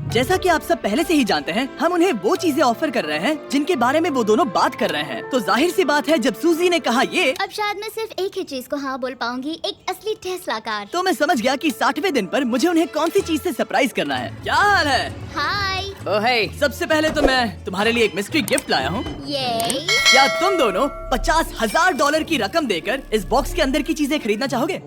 जैसा कि आप सब पहले से ही जानते हैं, हम उन्हें वो चीजें ऑफर कर रहे हैं जिनके बारे में वो दोनों बात कर रहे हैं। तो जाहिर सी बात है, जब सूजी ने कहा ये, अब शायद मैं सिर्फ एक ही चीज को हाँ बोल पाऊंगी, एक असली टेस्ला कार। तो मैं समझ गया कि 60वें दिन पर मुझे उन्हें कौन सी चीज से सरप्राइज करना है। क्या हाल है? हाय। ओह हे, सबसे पहले तो मैं तुम्हारे लिए एक मिस्ट्री गिफ्ट लाया हूँ। ये क्या तुम दोनों $50,000 की रकम देकर इस बॉक्स के अंदर की चीजें खरीदना चाहोगे?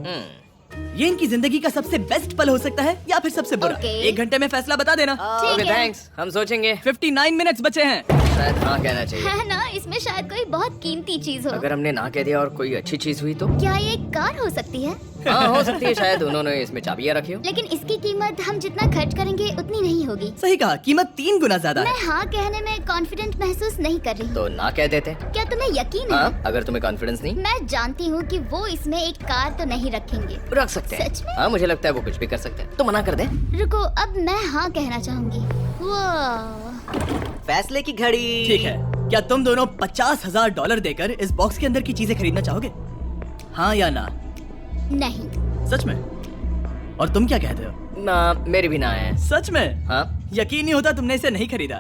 ये इनकी जिंदगी का सबसे बेस्ट पल हो सकता है या फिर सबसे बुरा। Okay. 1 घंटे में फैसला बता देना। ओके है। थैंक्स, हम सोचेंगे। 59 मिनट्स बचे हैं। शायद हाँ कहना चाहिए। है ना, इसमें शायद कोई बहुत कीमती चीज हो। अगर हमने ना कह दिया और कोई अच्छी चीज हुई तो? क्या ये एक कार हो सकती है? हाँ हो सकती है, शायद उन्होंने इसमें चाबियां रखी हो। लेकिन इसकी कीमत हम जितना खर्च करेंगे उतनी नहीं होगी। सही कहा, कीमत 3 गुना ज्यादा है। मैं हाँ कहने में कॉन्फिडेंट महसूस नहीं कर रही। तो ना कह देते। क्या तुम्हें यकीन है? हाँ, अगर तुम्हें कॉन्फिडेंस नहीं, मैं जानती हूँ कि वो इसमें एक कार तो नहीं रखेंगे। रख सकते हैं। सच में? हाँ मुझे लगता है वो कुछ भी कर सकते हैं। तो मना कर दे। रुको, अब मैं हाँ कहना चाहूंगी। वाह, फैसले की घड़ी। ठीक है, क्या तुम दोनों $50,000 देकर इस बॉक्स के अंदर की चीजें खरीदना चाहोगे? हाँ या ना? नहीं। सच में? और तुम क्या कहते हो? ना, मेरी भी ना है। सच में? हाँ यकीन नहीं होता तुमने इसे नहीं खरीदा।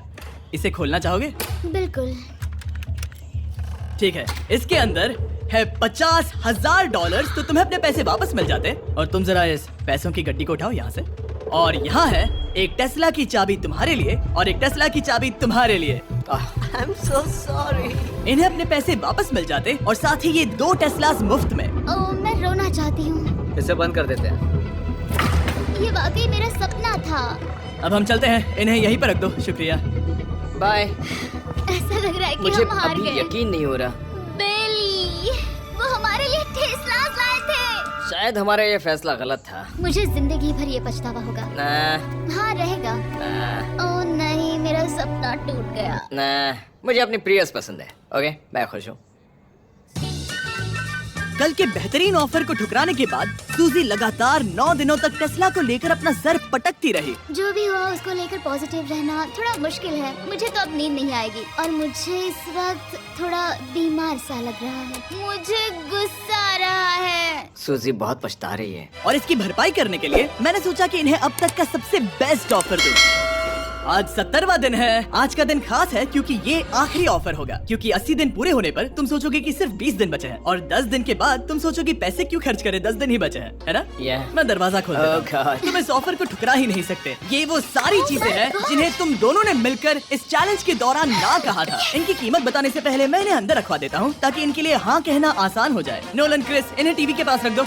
इसे खोलना चाहोगे? बिल्कुल। ठीक है, इसके अंदर है $50,000, तो तुम्हें अपने पैसे वापस मिल जाते। और तुम जरा इस पैसों की गड्डी को उठाओ यहाँ से। और यहाँ है एक टेस्ला की चाबी तुम्हारे लिए और एक टेस्ला की चाबी तुम्हारे लिए। I am so sorry. इन्हें अपने पैसे वापस मिल जाते और साथ ही ये 2 टेस्लास मुफ्त में। ओह, मैं रोना चाहती हूँ। इसे बंद कर देते हैं। ये वाकई मेरा सपना था। अब हम चलते हैं, इन्हें यहीं पर रख दो। शुक्रिया। बाय। ऐसा लग रहा है कि मुझे हम हार अभी गए। यकीन नहीं हो रहा। बेली, वो हमारे लिए टेस्लास लाए थे। शायद हमारा ये फैसला गलत था। मुझे जिंदगी भर ये पछतावा होगा। ना हाँ रहेगा। ना ओह नहीं, मेरा सपना टूट गया। ना, मुझे अपनी प्रियस पसंद है। ओके, मैं खुश हूँ। कल के बेहतरीन ऑफर को ठुकराने के बाद सूजी लगातार 9 दिनों तक टेस्ला को लेकर अपना सर पटकती रही। जो भी हुआ उसको लेकर पॉजिटिव रहना थोड़ा मुश्किल है। मुझे तो अब नींद नहीं आएगी और मुझे इस वक्त थोड़ा बीमार सा लग रहा है। मुझे गुस्सा आ रहा है। सूजी बहुत पछता रही है। और इसकी भरपाई करने के लिए मैंने सोचा कि इन्हें अब तक का सबसे बेस्ट ऑफर दूं। आज 70वां दिन है। आज का दिन खास है क्योंकि ये आखिरी ऑफर होगा। क्योंकि 80 दिन पूरे होने पर तुम सोचोगे कि सिर्फ 20 दिन बचे हैं और 10 दिन के बाद तुम सोचोगे पैसे क्यों खर्च करें, 10 दिन ही बचे हैं, है ना? Yeah. मैं दरवाजा खोल देता हूं। Oh God. तुम इस ऑफर को ठुकरा ही नहीं सकते। ये वो सारी चीजें हैं जिन्हें तुम दोनों ने मिलकर इस चैलेंज के दौरान ना कहा था। इनकी कीमत बताने से पहले मैं इन्हें अंदर रखवा देता हूँ ताकि इनके लिए हाँ कहना आसान हो जाए। नोलन, क्रिस, इन्हें टीवी के पास रख दो।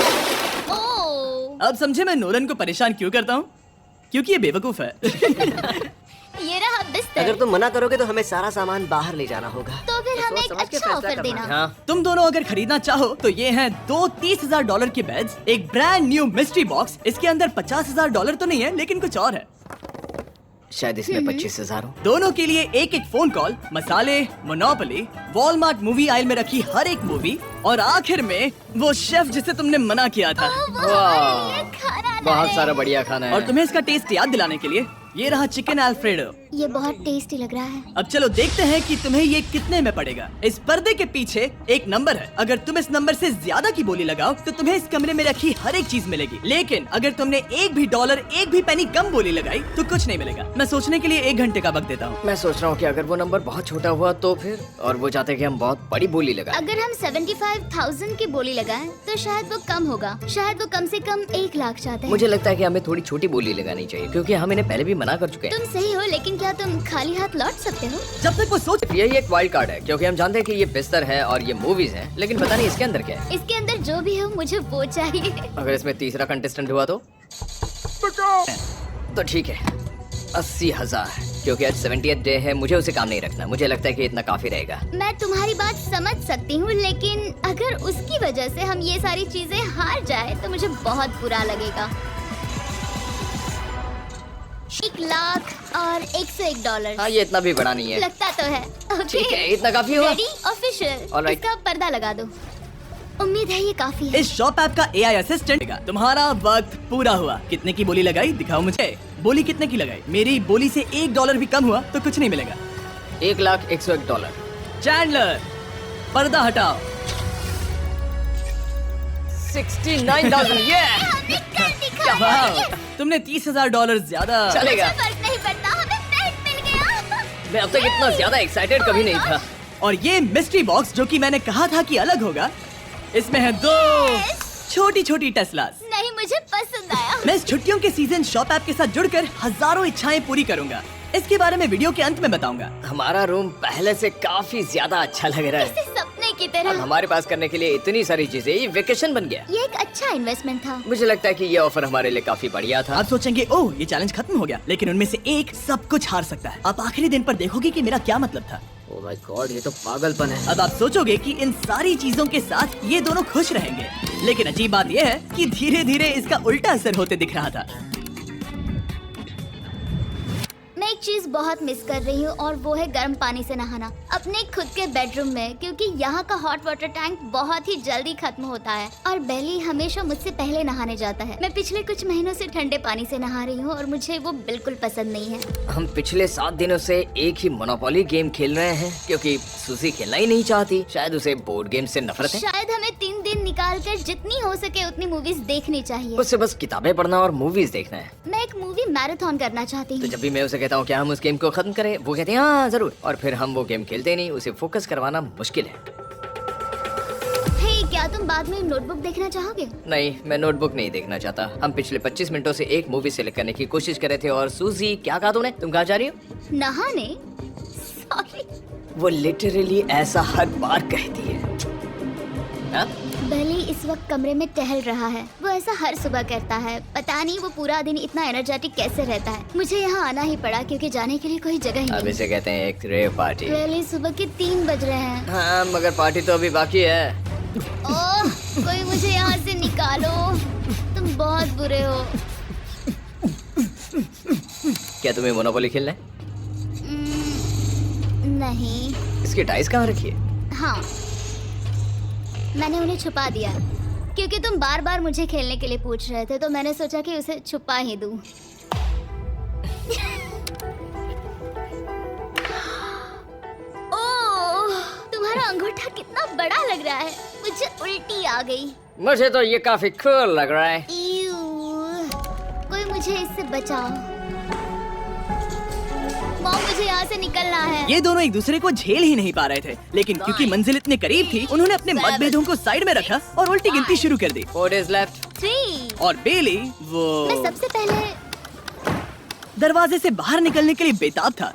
ओह, अब समझे मैं नोलन को परेशान क्यों करता हूँ? क्योंकि ये बेवकूफ है। ये रहा बिस्तर। अगर तुम मना करोगे तो हमें सारा सामान बाहर ले जाना होगा। तो फिर हमें एक समझ के अच्छा फैसला ऑफर करना देना। है। हाँ तुम दोनों अगर खरीदना चाहो तो ये हैं 2 $30,000 के बेड्स, एक ब्रांड न्यू मिस्ट्री बॉक्स। इसके अंदर $50,000 तो नहीं है लेकिन कुछ और है। शायद इसमें 25,000 हो। दोनों के लिए एक एक फोन कॉल, मसाले, मोनोपोली, वॉलमार्ट मूवी आइल में रखी हर एक मूवी और आखिर में वो शेफ जिसे तुमने मना किया था। वाह, खाना बहुत सारा बढ़िया खाना है। और तुम्हें इसका टेस्ट याद दिलाने के लिए ये रहा चिकन अल्फ्रेडो। ये बहुत टेस्टी लग रहा है। अब चलो देखते हैं कि तुम्हें ये कितने में पड़ेगा। इस पर्दे के पीछे एक नंबर है। अगर तुम इस नंबर से ज्यादा की बोली लगाओ तो तुम्हें इस कमरे में रखी हर एक चीज मिलेगी। लेकिन अगर तुमने एक भी डॉलर, एक भी पेनी कम बोली लगाई तो कुछ नहीं मिलेगा। मैं सोचने के लिए 1 घंटे का वक्त देता हूँ। मैं सोच रहा हूँ कि अगर वो नंबर बहुत छोटा हुआ तो फिर, और वो चाहते कि हम बहुत बड़ी बोली लगाएं। अगर हम 75,000 की बोली लगाएं तो शायद वो कम होगा। शायद वो कम से कम 1 लाख चाहते हैं। मुझे लगता है कि हमें थोड़ी छोटी बोली लगानी चाहिए क्योंकि हम इन्हें पहले भी मना कर चुके हैं। तुम सही हो, लेकिन क्या तुम खाली हाथ लौट सकते हो? जब तक वो सोच। यही एक वाइल्ड कार्ड है क्योंकि हम जानते हैं कि ये बिस्तर है और ये मूवीज हैं, लेकिन पता नहीं इसके अंदर क्या है। इसके अंदर जो भी हो मुझे वो चाहिए। अगर इसमें तीसरा कंटेस्टेंट हुआ तो ठीक है, 80,000, क्योंकि आज 70th डे है। मुझे उसे काम नहीं रखना। मुझे लगता है कि इतना काफी रहेगा। मैं तुम्हारी बात समझ सकती हूँ, लेकिन अगर उसकी वजह से हम ये सारी चीजें हार जाए तो मुझे बहुत बुरा लगेगा। 1 लाख और $101। हाँ, ये इतना भी बड़ा नहीं है। लगता तो है। ठीक है, इतना काफी हुआ। Ready, official. Alright. इसका पर्दा लगा दो। उम्मीद है ये काफी है। इस शॉप ऐप का AI असिस्टेंट। तुम्हारा वक्त पूरा हुआ। कितने की बोली लगाई दिखाओ मुझे। बोली कितने की लगाई? मेरी बोली से $1 भी कम हुआ तो कुछ नहीं मिलेगा। $1,01,001। चैंडलर, पर्दा हटाओ। 69,000। ये हमने कर दिखाया। वाह, तुमने $30,000 ज्यादा। चलेगा। फर्क नहीं पड़ता। मैं अब तक इतना ज्यादा एक्साइटेड कभी नहीं था। और ये मिस्ट्री बॉक्स जो कि मैंने कहा था कि अलग होगा, इसमें है 2 छोटी छोटी टेस्लास। नहीं, मुझे पसंद आया। मैं इस छुट्टियों के सीजन शॉप ऐप के साथ जुड़कर हजारों इच्छाएं पूरी करूंगा। इसके बारे में वीडियो के अंत में बताऊंगा। हमारा रूम पहले से काफी ज्यादा अच्छा लग रहा है। इसे सपने की अब तरह। हमारे पास करने के लिए इतनी सारी चीजें, ये वेकेशन बन गया। ये एक अच्छा इन्वेस्टमेंट था। मुझे लगता है कि ये ऑफर हमारे लिए काफी बढ़िया था। आप सोचेंगे ओह ये चैलेंज खत्म हो गया, लेकिन उनमें से एक सब कुछ हार सकता है। आप आखिरी दिन पर देखोगे कि मेरा क्या मतलब था। ओह माय गॉड, ये तो पागलपन है। अब आप सोचोगे कि इन सारी चीजों के साथ ये दोनों खुश रहेंगे, लेकिन अजीब बात यह है कि धीरे धीरे इसका उल्टा असर होते दिख रहा था। मैं एक चीज बहुत मिस कर रही हूँ और वो है गर्म पानी से नहाना अपने खुद के बेडरूम में, क्योंकि यहाँ का हॉट वाटर टैंक बहुत ही जल्दी खत्म होता है और बेली हमेशा मुझसे पहले नहाने जाता है। मैं पिछले कुछ महीनों से ठंडे पानी से नहा रही हूँ और मुझे वो बिल्कुल पसंद नहीं है। हम पिछले 7 दिनों से एक ही मोनोपोली गेम खेल रहे हैं क्योंकि सुजी खेलना ही नहीं चाहती। शायद उसे बोर्ड गेम से नफरत है। शायद हमें 3 दिन निकाल कर जितनी हो सके उतनी मूवीज देखनी चाहिए। उससे बस किताबें पढ़ना और मूवीज देखना है। मैं एक मूवी मैराथन करना चाहती तो हूँ। जब भी मैं उसे कहता हूँ क्या हम उस गेम को खत्म करें, वो कहते हैं हाँ जरूर, और फिर हम वो गेम खेलते नहीं। उसे फोकस करवाना मुश्किल है। हे, क्या तुम बाद में नोटबुक देखना चाहोगे? नहीं, मैं नोटबुक नहीं देखना चाहता। हम पिछले 25 मिनटों से एक मूवी सेलेक्ट करने की कोशिश कर रहे थे। और सूजी, क्या कहा तूने? तुम कहाँ जा रही हो? नहाने? सॉरी। वो लिटरली ऐसा हर बार कहती है। हाँ? बेली इस वक्त कमरे में टहल रहा है। वो ऐसा हर सुबह करता है। पता नहीं वो पूरा दिन इतना एनर्जेटिक कैसे रहता है। मुझे यहाँ आना ही पड़ा क्योंकि जाने के लिए कोई जगह ही अब नहीं। इसे कहते हैं एक रेव पार्टी। बेली, सुबह के 3 बज रहे हैं। हाँ, मगर पार्टी तो अभी बाकी है। ओह, कोई मुझे यहाँ से निकालो। तुम बहुत बुरे हो। क्या तुम्हें मोनोपोली खेलना है? नहीं। इसकी डाइस कहाँ रखी है? हाँ, मैंने उन्हें छुपा दिया क्योंकि तुम बार बार मुझे खेलने के लिए पूछ रहे थे, तो मैंने सोचा कि उसे छुपा ही दूं। ओह, तुम्हारा अंगूठा कितना बड़ा लग रहा है। मुझे उल्टी आ गई। मुझे तो ये काफी कूल लग रहा है। ईऊ, कोई मुझे इससे बचाओ। मॉम, मुझे यहाँ से निकलना है। ये दोनों एक दूसरे को झेल ही नहीं पा रहे थे, लेकिन क्योंकि मंजिल इतने करीब थी, उन्होंने अपने मतभेदों को साइड में रखा और उल्टी गिनती शुरू कर दी। 4 days left। 3। और बेली वो मैं सबसे पहले दरवाजे से बाहर निकलने के लिए बेताब था।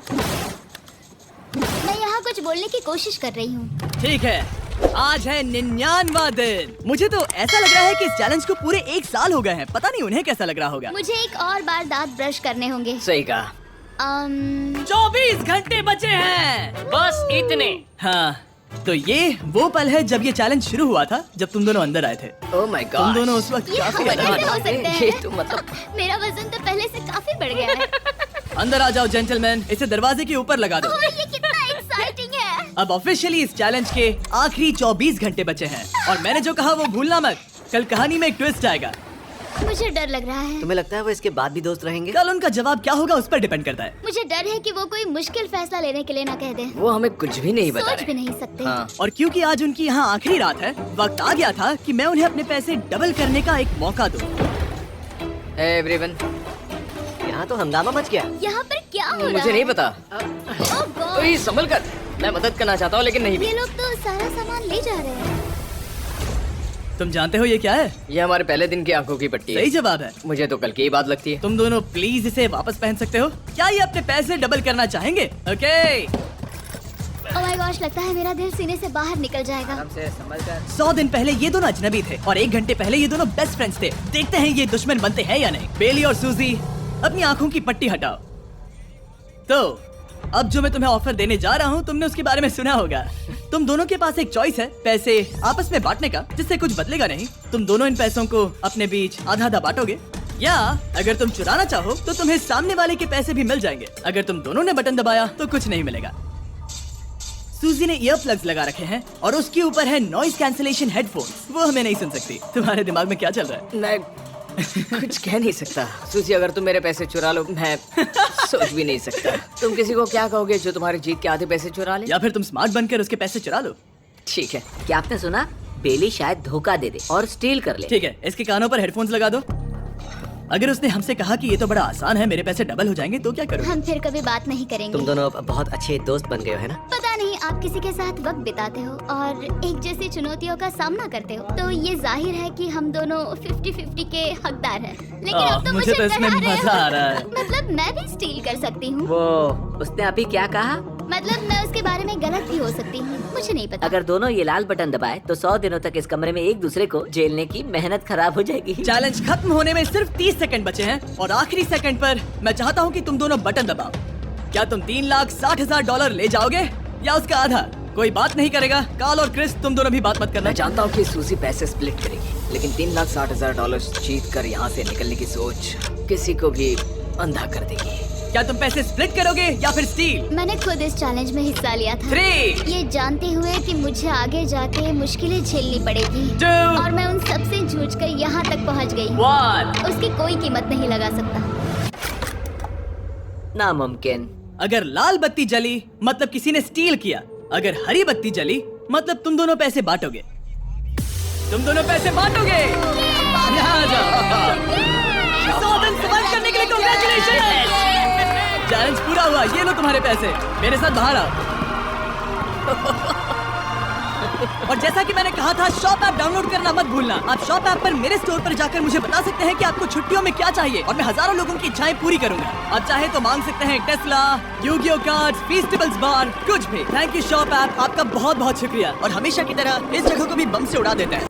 मैं यहाँ कुछ बोलने की कोशिश कर रही हूँ। ठीक है, आज है 99वां दिन। मुझे तो ऐसा लग रहा है कि इस चैलेंज को पूरे 1 साल हो गए हैं। पता नहीं उन्हें कैसा लग रहा होगा। मुझे एक और बार दांत ब्रश करने होंगे। सही कहा। 24 घंटे बचे हैं। बस इतने। हाँ, तो ये वो पल है जब ये चैलेंज शुरू हुआ था, जब तुम दोनों अंदर आए थे। Oh my God. तुम दोनों उस वक्त ये काफी हम अलग कैसे हो सकते हैं? ये तो मतलब मेरा वजन तो पहले से काफी बढ़ गया है। अंदर आ जाओ जेंटलमैन, इसे दरवाजे के ऊपर लगा दो। ओह, ये कितना एक्साइटिंग है। अब ऑफिशियली इस चैलेंज के आखिरी 24 घंटे बचे हैं, और मैंने जो कहा वो भूलना मत। कल कहानी में एक ट्विस्ट आएगा। मुझे डर लग रहा है। तुम्हें लगता है वो इसके बाद भी दोस्त रहेंगे? कल उनका जवाब क्या होगा उस पर डिपेंड करता है। मुझे डर है कि वो कोई मुश्किल फैसला लेने के लिए ना कह दे। वो हमें कुछ भी नहीं बता सोच भी रहे। नहीं सकते। हाँ। और क्योंकि आज उनकी यहाँ आखिरी रात है, वक्त आ गया था कि मैं उन्हें अपने पैसे डबल करने का एक मौका दूं। एवरीवन, यहाँ तो हंगामा मच गया। यहाँ पर क्या हो रहा है? मुझे नहीं पता। ओह गॉड, कोई संभल कर। मैं मदद करना चाहता हूँ लेकिन नहीं भी। ये लोग तो सारा सामान ले जा रहे हैं। तुम जानते हो ये क्या है? ये हमारे पहले दिन की आंखों की पट्टी है। सही जवाब है। मुझे तो कल की ही बात लगती है। तुम दोनों प्लीज इसे वापस पहन सकते हो? क्या ये अपने पैसे डबल करना चाहेंगे? ओके। ओह माय गॉश, लगता है मेरा दिल सीने से बाहर निकल जाएगा। आराम से संभल कर। 100 दिन पहले ये दोनों अजनबी थे और 1 घंटे पहले ये दोनों बेस्ट फ्रेंड्स थे। देखते हैं ये दुश्मन बनते हैं या नहीं। बेली और सूजी, अपनी आंखों की पट्टी हटाओ। तो अब जो मैं तुम्हें ऑफर देने जा रहा हूँ, तुमने उसके बारे में सुना होगा। तुम दोनों के पास एक चॉइस है, पैसे आपस में बांटने का, जिससे कुछ बदलेगा नहीं। तुम दोनों इन पैसों को अपने बीच आधा आधा बांटोगे, या अगर तुम चुराना चाहो तो तुम्हें सामने वाले के पैसे भी मिल जाएंगे। अगर तुम दोनों ने बटन दबाया तो कुछ नहीं मिलेगा। सूजी ने ईयर प्लग्स लगा रखे हैं और उसके ऊपर है नॉइस कैंसिलेशन हेडफोन्स। वो हमें नहीं सुन सकती। तुम्हारे दिमाग में क्या चल रहा है? मैं कुछ कह नहीं सकता। सूजी, अगर तुम मेरे पैसे चुरा लो, मैं सोच भी नहीं सकता। तुम किसी को क्या कहोगे जो तुम्हारी जीत के आधे पैसे चुरा ले? या फिर तुम स्मार्ट बनकर उसके पैसे चुरा लो। ठीक है। क्या आपने सुना? बेली शायद धोखा दे दे और स्टील कर ले। ठीक है, इसके कानों पर हेडफोन्स लगा दो। अगर उसने हमसे कहा कि ये तो बड़ा आसान है, मेरे पैसे डबल हो जाएंगे, तो क्या करोगे? हम फिर कभी बात नहीं करेंगे। तुम दोनों अब बहुत अच्छे दोस्त बन गए हो, है ना? पता नहीं, आप किसी के साथ वक्त बिताते हो और एक जैसी चुनौतियों का सामना करते हो, तो ये जाहिर है कि हम दोनों 50-50 के हकदार हैं। लेकिन अब तो मुझे तो इसमें डरा रहे मजा हो। आ रहा है। मतलब मैं भी स्टील कर सकती हूँ। वो उसने अभी क्या कहा? मतलब मैं उसके बारे में गलत भी हो सकती हूँ, मुझे नहीं पता। अगर दोनों ये लाल बटन दबाए तो 100 दिनों तक इस कमरे में एक दूसरे को झेलने की मेहनत खराब हो जाएगी। चैलेंज खत्म होने में सिर्फ 30 सेकंड बचे हैं और आखिरी सेकंड पर मैं चाहता हूँ कि तुम दोनों बटन दबाओ। क्या तुम $3,60,000 ले जाओगे या उसका आधा? कोई बात नहीं करेगा। कार्ल और क्रिस, तुम दोनों भी बात मत करना। मैं जानता हूँ कि सूजी पैसे स्प्लिट करेगी, लेकिन $3,60,000 जीत कर यहाँ से निकलने की सोच किसी को भी अंधा कर देगी। क्या तुम पैसे स्प्लिट करोगे या फिर स्टील? मैंने खुद इस चैलेंज में हिस्सा लिया था, 3, ये जानते हुए कि मुझे आगे जाके मुश्किलें झेलनी पड़ेगी 2, और मैं उन सब से जूझकर यहाँ तक पहुँच गई। 1। उसकी कोई कीमत नहीं लगा सकता। नामुमकिन। अगर लाल बत्ती जली मतलब किसी ने स्टील किया, अगर हरी बत्ती जली मतलब तुम दोनों पैसे बांटोगे। तुम दोनों पैसे बांटोगे। यहाँ आ जाओ। 100 दिन सर्वाइव करने के लिए कांग्रेचुलेशन। चैलेंज पूरा हुआ, ये लो तुम्हारे पैसे, मेरे साथ बाहर आओ। और जैसा कि मैंने कहा था, शॉप ऐप डाउनलोड करना मत भूलना। आप शॉप ऐप पर मेरे स्टोर पर जाकर मुझे बता सकते हैं कि आपको छुट्टियों में क्या चाहिए और मैं हजारों लोगों की इच्छाएं पूरी करूंगा। आप चाहे तो मांग सकते हैं टेस्ला, यूगियो कार्ड्स, फीस्टिवल्स बार, कुछ भी। थैंक यू शॉप ऐप, आपका बहुत बहुत शुक्रिया। और हमेशा की तरह इस जगह को भी बम से उड़ा देता है।